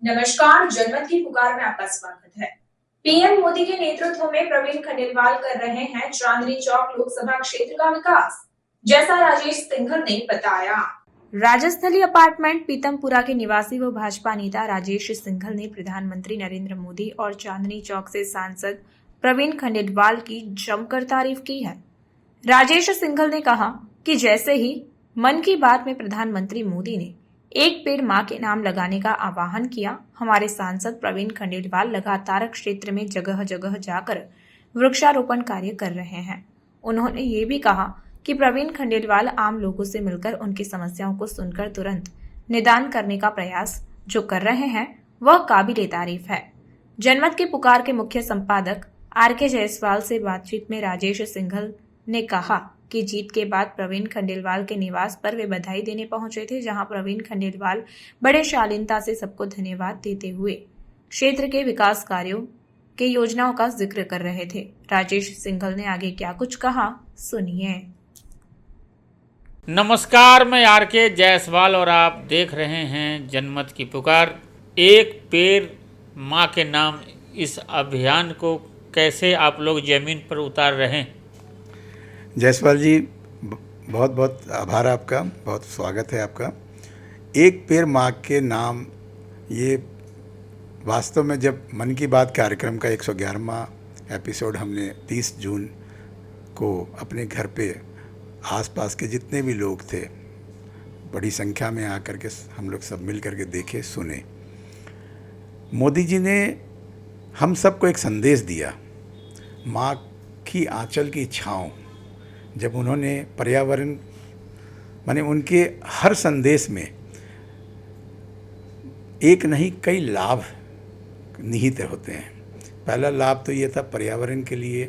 नमस्कार, जनमत की पुकार में आपका स्वागत है। पीएम मोदी के नेतृत्व में प्रवीण खंडेलवाल कर रहे हैं चांदनी चौक लोकसभा क्षेत्र का विकास, जैसा राजेश सिंघल ने बताया। राजस्थली अपार्टमेंट पीतमपुरा के निवासी व भाजपा नेता राजेश सिंघल ने प्रधानमंत्री नरेंद्र मोदी और चांदनी चौक से सांसद प्रवीण खंडेलवाल की जमकर तारीफ की है। राजेश सिंघल ने कहा कि जैसे ही मन की बात में प्रधानमंत्री मोदी ने एक पेड़ मां के नाम लगाने का आह्वान किया, हमारे सांसद प्रवीण खंडेलवाल लगातार क्षेत्र में जगह जगह जाकर वृक्षारोपण कार्य कर रहे हैं। उन्होंने ये भी कहा कि प्रवीण खंडेलवाल आम लोगों से मिलकर उनकी समस्याओं को सुनकर तुरंत निदान करने का प्रयास जो कर रहे हैं वह काबिले तारीफ है। जनमत की पुकार के मुख्य संपादक आर.के. जायसवाल से बातचीत में राजेश सिंघल ने कहा कि जीत के बाद प्रवीण खंडेलवाल के निवास पर वे बधाई देने पहुंचे थे, जहां प्रवीण खंडेलवाल बड़े शालीनता से सबको धन्यवाद देते हुए क्षेत्र के विकास कार्यों के योजनाओं का जिक्र कर रहे थे। राजेश सिंघल ने आगे क्या कुछ कहा, सुनिए। नमस्कार, मैं आर.के. जायसवाल और आप देख रहे हैं जनमत की पुकार। एक पेड़ माँ के नाम, इस अभियान को कैसे आप लोग जमीन पर उतार रहे हैं? जायसवाल जी, बहुत बहुत आभार आपका, बहुत स्वागत है आपका। एक पेड़ माँ के नाम, ये वास्तव में जब मन की बात कार्यक्रम का 111वां एपिसोड हमने 30 जून को अपने घर पे आसपास के जितने भी लोग थे बड़ी संख्या में आकर के हम लोग सब मिल करके देखे, सुने। मोदी जी ने हम सबको एक संदेश दिया, माँ की आंचल की छाँव। जब उन्होंने पर्यावरण माने उनके हर संदेश में एक नहीं कई लाभ निहित होते हैं। पहला लाभ तो ये था पर्यावरण के लिए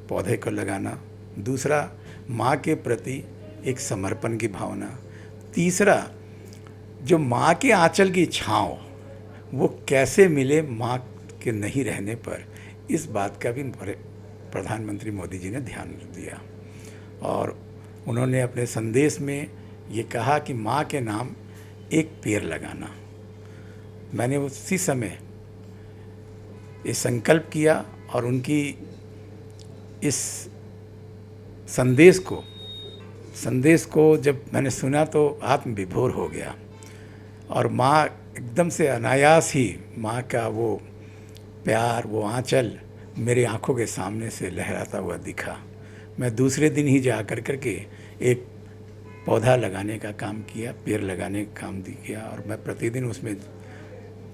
पौधे को लगाना, दूसरा माँ के प्रति एक समर्पण की भावना, तीसरा जो माँ के आंचल की छाँव वो कैसे मिले माँ के नहीं रहने पर, इस बात का भी प्रधानमंत्री मोदी जी ने ध्यान दिया और उन्होंने अपने संदेश में ये कहा कि माँ के नाम एक पेड़ लगाना। मैंने उसी समय ये संकल्प किया और उनकी इस संदेश को जब मैंने सुना तो आत्म विभोर हो गया और माँ एकदम से अनायास ही माँ का वो प्यार, वो आंचल मेरे आँखों के सामने से लहराता हुआ दिखा। मैं दूसरे दिन ही जा कर के एक पौधा लगाने का काम किया, पेड़ लगाने का काम किया और मैं प्रतिदिन उसमें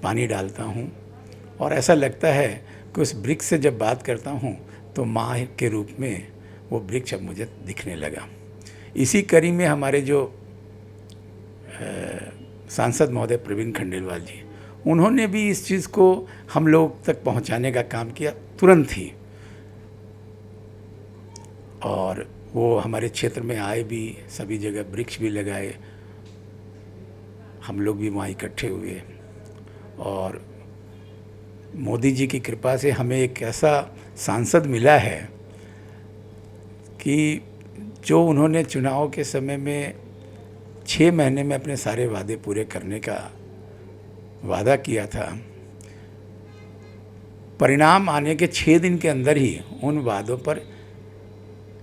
पानी डालता हूँ और ऐसा लगता है कि उस वृक्ष से जब बात करता हूँ तो माँ के रूप में वो वृक्ष अब मुझे दिखने लगा। इसी कड़ी में हमारे जो सांसद महोदय प्रवीण खंडेलवाल जी, उन्होंने भी इस चीज़ को हम लोग तक पहुँचाने का काम किया तुरंत ही और वो हमारे क्षेत्र में आए भी, सभी जगह वृक्ष भी लगाए, हम लोग भी वहाँ इकट्ठे हुए और मोदी जी की कृपा से हमें एक ऐसा सांसद मिला है कि जो उन्होंने चुनाव के समय में 6 महीने में अपने सारे वादे पूरे करने का वादा किया था, परिणाम आने के 6 दिन के अंदर ही उन वादों पर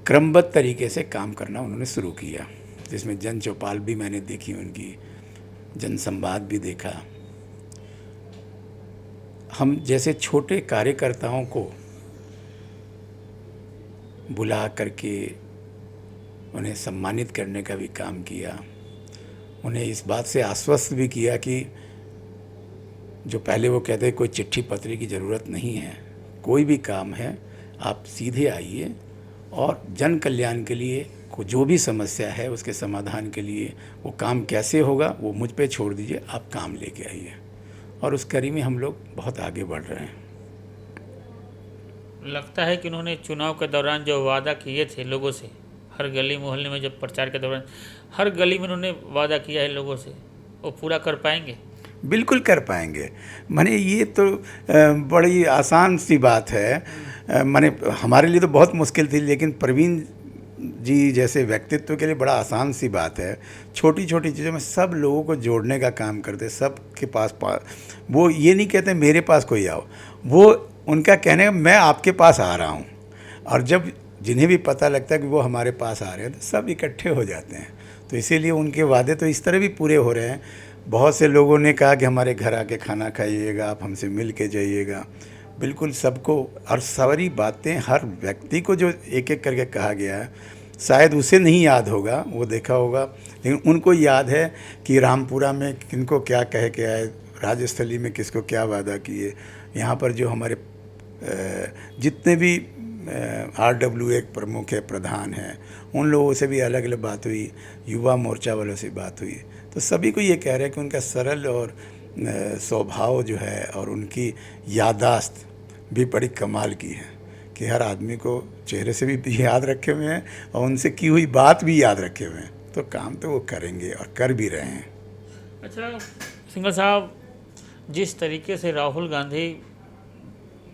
क्रमबद्ध तरीके से काम करना उन्होंने शुरू किया, जिसमें जन चौपाल भी मैंने देखी, उनकी जन संवाद भी देखा। हम जैसे छोटे कार्यकर्ताओं को बुला करके उन्हें सम्मानित करने का भी काम किया, उन्हें इस बात से आश्वस्त भी किया कि जो पहले वो कहते कोई चिट्ठी पत्री की ज़रूरत नहीं है, कोई भी काम है आप सीधे आइए और जन कल्याण के लिए जो भी समस्या है उसके समाधान के लिए वो काम कैसे होगा वो मुझ पे छोड़ दीजिए, आप काम लेके आइए। और उस कड़ी में हम लोग बहुत आगे बढ़ रहे हैं। लगता है कि उन्होंने चुनाव के दौरान जो वादा किए थे लोगों से, हर गली मोहल्ले में जब प्रचार के दौरान हर गली में उन्होंने वादा किया है लोगों से, वो पूरा कर पाएंगे? बिल्कुल कर पाएंगे। माने ये तो बड़ी आसान सी बात है, माने हमारे लिए तो बहुत मुश्किल थी, लेकिन प्रवीण जी जैसे व्यक्तित्व के लिए बड़ा आसान सी बात है, छोटी छोटी चीज़ों में सब लोगों को जोड़ने का काम करते, सबके पास वो ये नहीं कहते मेरे पास कोई आओ, वो उनका कहने का मैं आपके पास आ रहा हूँ। और जब जिन्हें भी पता लगता है कि वो हमारे पास आ रहे हैं तो सब इकट्ठे हो जाते हैं। तो इसीलिए उनके वादे तो इस तरह भी पूरे हो रहे हैं। बहुत से लोगों ने कहा कि हमारे घर आके खाना खाइएगा, आप हमसे मिल के जाइएगा। बिल्कुल सबको, और सारी बातें हर व्यक्ति को जो एक एक करके कहा गया है, शायद उसे नहीं याद होगा, वो देखा होगा, लेकिन उनको याद है कि रामपुरा में किनको क्या कह के आए, राजस्थली में किसको क्या वादा किए, यहाँ पर जो हमारे जितने भी RWA प्रमुख है, प्रधान हैं, उन लोगों से भी अलग अलग बात हुई, युवा मोर्चा वालों से बात हुई। तो सभी को ये कह रहे हैं कि उनका सरल और स्वभाव जो है और उनकी यादाश्त भी बड़ी कमाल की है कि हर आदमी को चेहरे से भी याद रखे हुए हैं और उनसे की हुई बात भी याद रखे हुए हैं। तो काम तो वो करेंगे और कर भी रहे हैं। अच्छा सिंघल साहब, जिस तरीके से राहुल गांधी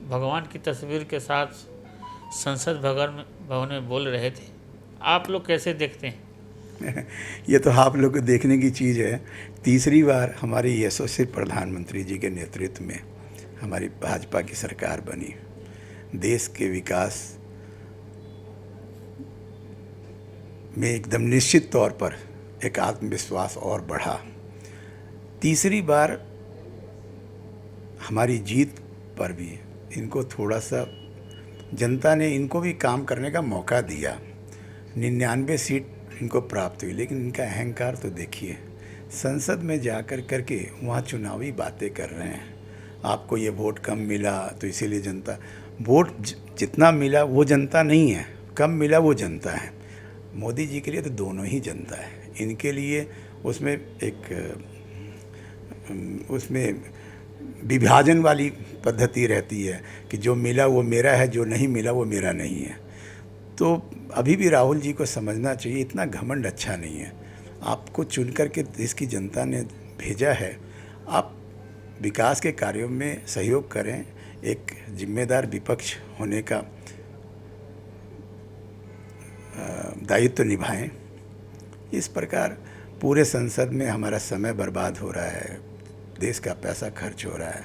भगवान की तस्वीर के साथ संसद भवन में बोल रहे थे, आप लोग कैसे देखते हैं? ये तो आप लोग को देखने की चीज़ है। तीसरी बार हमारी यशस्वी प्रधानमंत्री जी के नेतृत्व में हमारी भाजपा की सरकार बनी, देश के विकास में एकदम निश्चित तौर पर एक आत्मविश्वास और बढ़ा। तीसरी बार हमारी जीत पर भी इनको थोड़ा सा जनता ने इनको भी काम करने का मौका दिया। 99 सीट इनको प्राप्त हुई, लेकिन इनका अहंकार तो देखिए, संसद में जाकर करके वहाँ चुनावी बातें कर रहे हैं। आपको ये वोट कम मिला तो इसीलिए जनता, वोट जितना मिला वो जनता नहीं है, कम मिला वो जनता है। मोदी जी के लिए तो दोनों ही जनता है। इनके लिए उसमें विभाजन वाली पद्धति रहती है कि जो मिला वो मेरा है, जो नहीं मिला वो मेरा नहीं है। तो अभी भी राहुल जी को समझना चाहिए, इतना घमंड अच्छा नहीं है। आपको चुन करके देश की जनता ने भेजा है, आप विकास के कार्यों में सहयोग करें, एक जिम्मेदार विपक्ष होने का दायित्व निभाएं। इस प्रकार पूरे संसद में हमारा समय बर्बाद हो रहा है, देश का पैसा खर्च हो रहा है।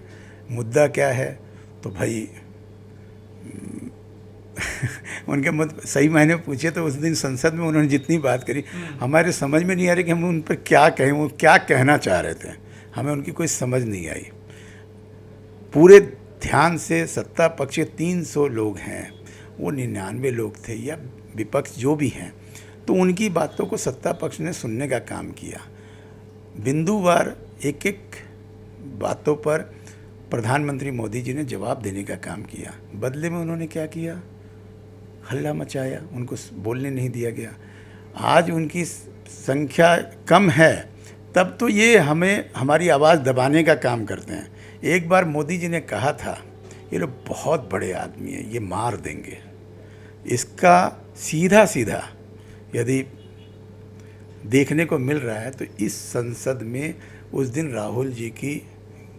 मुद्दा क्या है तो भाई उनके सही मायने में पूछिए तो उस दिन संसद में उन्होंने जितनी बात करी, हमारे समझ में नहीं आ रही कि हम उन पर क्या कहें, वो क्या कहना चाह रहे थे, हमें उनकी कोई समझ नहीं आई। पूरे ध्यान से सत्ता पक्ष 300 लोग हैं, वो 99 लोग थे या विपक्ष जो भी हैं, तो उनकी बातों को सत्ता पक्ष ने सुनने का काम किया। बिंदुवार एक एक बातों पर प्रधानमंत्री मोदी जी ने जवाब देने का काम किया। बदले में उन्होंने क्या किया, हल्ला मचाया, उनको बोलने नहीं दिया गया। आज उनकी संख्या कम है तब तो ये हमें हमारी आवाज़ दबाने का काम करते हैं। एक बार मोदी जी ने कहा था ये लोग बहुत बड़े आदमी हैं, ये मार देंगे। इसका सीधा सीधा यदि देखने को मिल रहा है तो इस संसद में उस दिन राहुल जी की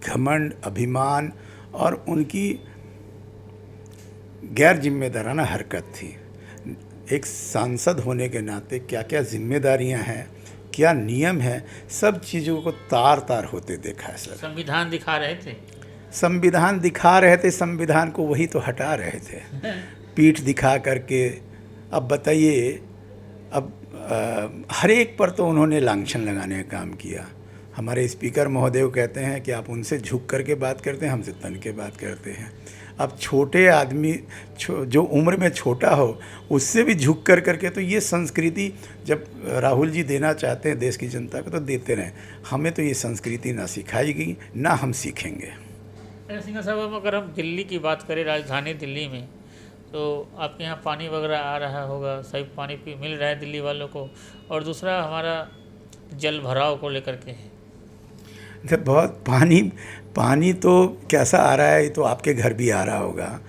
घमंड, अभिमान और उनकी गैर जिम्मेदाराना हरकत थी। एक सांसद होने के नाते क्या क्या जिम्मेदारियां हैं, क्या नियम है, सब चीज़ों को तार तार होते देखा है सर। संविधान दिखा रहे थे, संविधान दिखा रहे थे, संविधान को वही तो हटा रहे थे पीठ दिखा करके। अब बताइए, अब हर एक पर तो उन्होंने लांछन लगाने का काम किया। हमारे स्पीकर महोदय कहते हैं कि आप उनसे झुक करके बात करते हैं, हमसे तन के बात करते हैं। अब छोटे आदमी जो उम्र में छोटा हो उससे भी झुक कर करके, तो ये संस्कृति जब राहुल जी देना चाहते हैं देश की जनता को तो देते रहें। हमें तो ये संस्कृति ना सिखाई गई, ना हम सीखेंगे। सिंघल साहब, अगर हम दिल्ली की बात करें, राजधानी दिल्ली में, तो आपके यहाँ पानी वगैरह आ रहा होगा, सही पानी मिल रहा है दिल्ली वालों को? और दूसरा हमारा जल भराव को लेकर के है, जब बहुत पानी तो कैसा आ रहा है, ये तो आपके घर भी आ रहा होगा।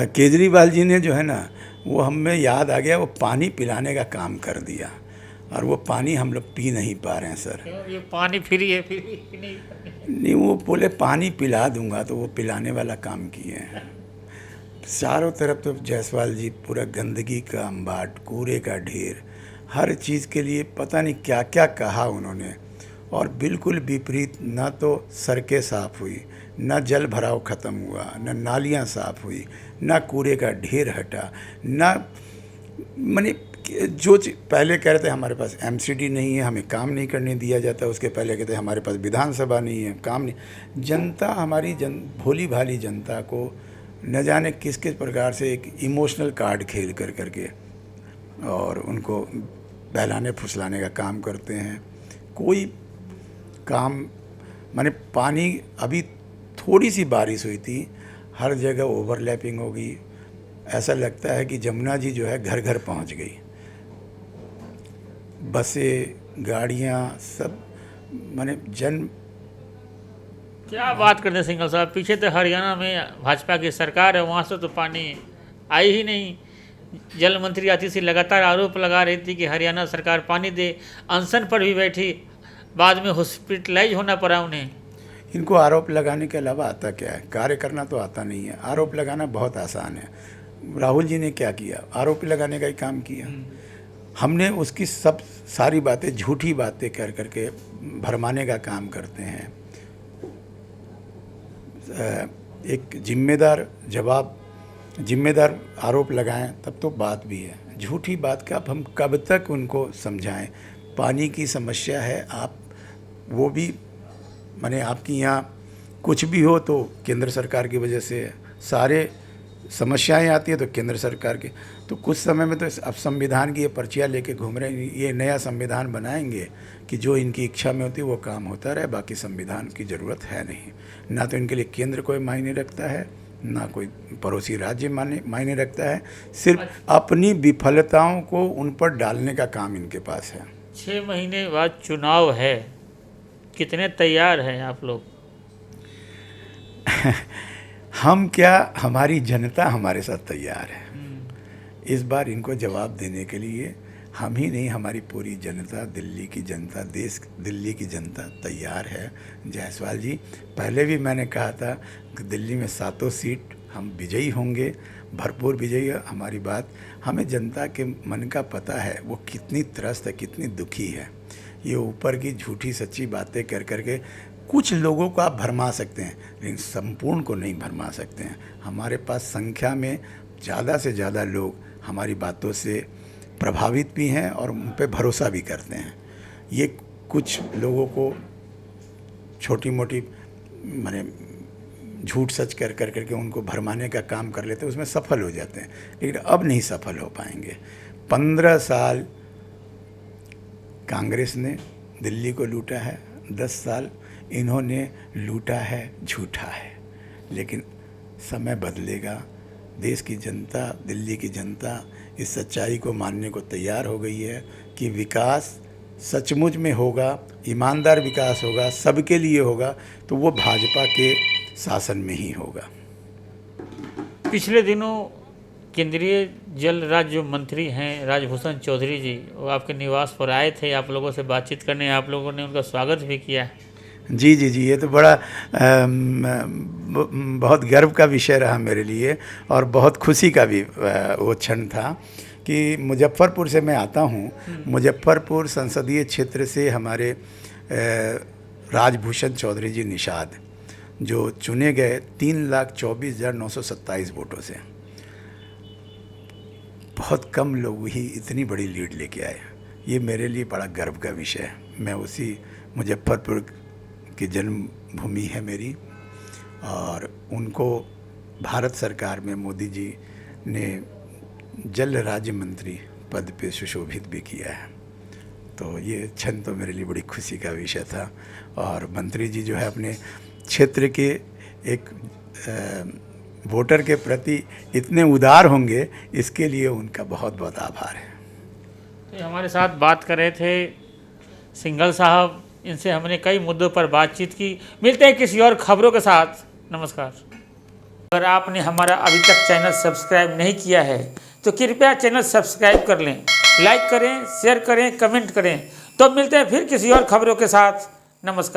केजरीवाल जी ने जो है ना, वो हमें याद आ गया, वो पानी पिलाने का काम कर दिया और वो पानी हम लोग पी नहीं पा रहे हैं सर। ये पानी फ्री है, फ्री नहीं, वो बोले पानी पिला दूंगा, तो वो पिलाने वाला काम किए हैं। चारों तरफ तो जायसवाल जी पूरा गंदगी का अंबाट, कूड़े का ढेर, हर चीज़ के लिए पता नहीं क्या क्या कहा उन्होंने। और बिल्कुल विपरीत, ना तो सड़कें साफ़ हुई, ना जल भराव ख़त्म हुआ, ना नालियाँ साफ़ हुई, ना कूड़े का ढेर हटा, ना माने जो पहले कह रहे थे हमारे पास एमसीडी नहीं है, हमें काम नहीं करने दिया जाता, उसके पहले कहते हमारे पास विधानसभा नहीं है, काम नहीं। जनता हमारी भोली भाली जनता को न जाने किस किस प्रकार से एक इमोशनल कार्ड खेल कर करके और उनको बहलाने फुसलाने का काम करते हैं। कोई काम माने पानी, अभी थोड़ी सी बारिश हुई थी, हर जगह ओवरलैपिंग हो गई। ऐसा लगता है कि जमुना जी जो है घर घर पहुंच गई। बसें, गाड़ियां, सब माने क्या बात करते हैं सिंघल साहब, पीछे तो हरियाणा में भाजपा की सरकार है, वहाँ से तो पानी आई ही नहीं। जल मंत्री आती थी, लगातार आरोप लगा रही थी कि हरियाणा सरकार पानी दे, अनशन पर भी बैठी, बाद में हॉस्पिटलाइज होना पड़ा उन्हें। इनको आरोप लगाने के अलावा आता क्या है? कार्य करना तो आता नहीं है। आरोप लगाना बहुत आसान है। राहुल जी ने क्या किया? आरोप लगाने का ही काम किया। हमने उसकी सब सारी बातें, झूठी बातें कर करके भरमाने का काम करते हैं। एक जिम्मेदार आरोप लगाएं तब तो बात भी है। झूठी बात का अब हम कब तक उनको समझाएं? पानी की समस्या है, आप वो भी माने आपकी यहाँ कुछ भी हो तो केंद्र सरकार की वजह से सारे समस्याएं आती है, तो केंद्र सरकार के। तो कुछ समय में तो अब संविधान की ये पर्चियाँ लेके घूम रहे हैं। ये नया संविधान बनाएंगे कि जो इनकी इच्छा में होती है वो काम होता रहे, बाकी संविधान की ज़रूरत है नहीं। ना तो इनके लिए केंद्र कोई मायने रखता है, ना कोई पड़ोसी राज्य मायने रखता है। सिर्फ अपनी विफलताओं को उन पर डालने का काम इनके पास है। 6 महीने बाद चुनाव है, कितने तैयार हैं आप लोग? हम क्या, हमारी जनता हमारे साथ तैयार है। इस बार इनको जवाब देने के लिए हम ही नहीं, हमारी पूरी जनता, दिल्ली की जनता, दिल्ली की जनता तैयार है। जायसवाल जी, पहले भी मैंने कहा था कि दिल्ली में 7 सीट हम विजयी होंगे, भरपूर विजयी। हमारी बात हमें जनता के मन का पता है, वो कितनी त्रस्त है, कितनी दुखी है। ये ऊपर की झूठी सच्ची बातें कर करके कुछ लोगों को आप भरमा सकते हैं, लेकिन संपूर्ण को नहीं भरमा सकते हैं। हमारे पास संख्या में ज़्यादा से ज़्यादा लोग हमारी बातों से प्रभावित भी हैं और उन पर भरोसा भी करते हैं। ये कुछ लोगों को छोटी मोटी माने झूठ सच कर करके उनको भरमाने का काम कर लेते हैं, उसमें सफल हो जाते हैं, लेकिन अब नहीं सफल हो पाएंगे। 15 साल कांग्रेस ने दिल्ली को लूटा है, 10 साल इन्होंने लूटा है, झूठा है। लेकिन समय बदलेगा, देश की जनता, दिल्ली की जनता इस सच्चाई को मानने को तैयार हो गई है कि विकास सचमुच में होगा, ईमानदार विकास होगा, सबके लिए होगा, तो वो भाजपा के शासन में ही होगा। पिछले दिनों केंद्रीय जल राज्य मंत्री हैं राजभूषण चौधरी जी, वो आपके निवास पर आए थे आप लोगों से बातचीत करने, आप लोगों ने उनका स्वागत भी किया। जी, ये तो बड़ा बहुत गर्व का विषय रहा मेरे लिए और बहुत खुशी का भी वो क्षण था कि मुजफ्फरपुर से मैं आता हूँ। मुजफ्फरपुर संसदीय क्षेत्र से हमारे राजभूषण चौधरी जी निषाद जो चुने गए 3,24,927 वोटों से, बहुत कम लोग ही इतनी बड़ी लीड लेके आए। ये मेरे लिए बड़ा गर्व का विषय है। मैं उसी मुजफ्फरपुर की जन्मभूमि है मेरी, और उनको भारत सरकार में मोदी जी ने जल राज्य मंत्री पद पे सुशोभित भी किया है। तो ये क्षण तो मेरे लिए बड़ी खुशी का विषय था। और मंत्री जी जो है अपने क्षेत्र के एक वोटर के प्रति इतने उदार होंगे, इसके लिए उनका बहुत बहुत आभार है। तो हमारे साथ बात कर रहे थे सिंघल साहब, इनसे हमने कई मुद्दों पर बातचीत की। मिलते हैं किसी और खबरों के साथ। नमस्कार। अगर आपने हमारा अभी तक चैनल सब्सक्राइब नहीं किया है तो कृपया चैनल सब्सक्राइब कर लें, लाइक करें, शेयर करें, कमेंट करें। तो मिलते हैं फिर किसी और खबरों के साथ। नमस्कार।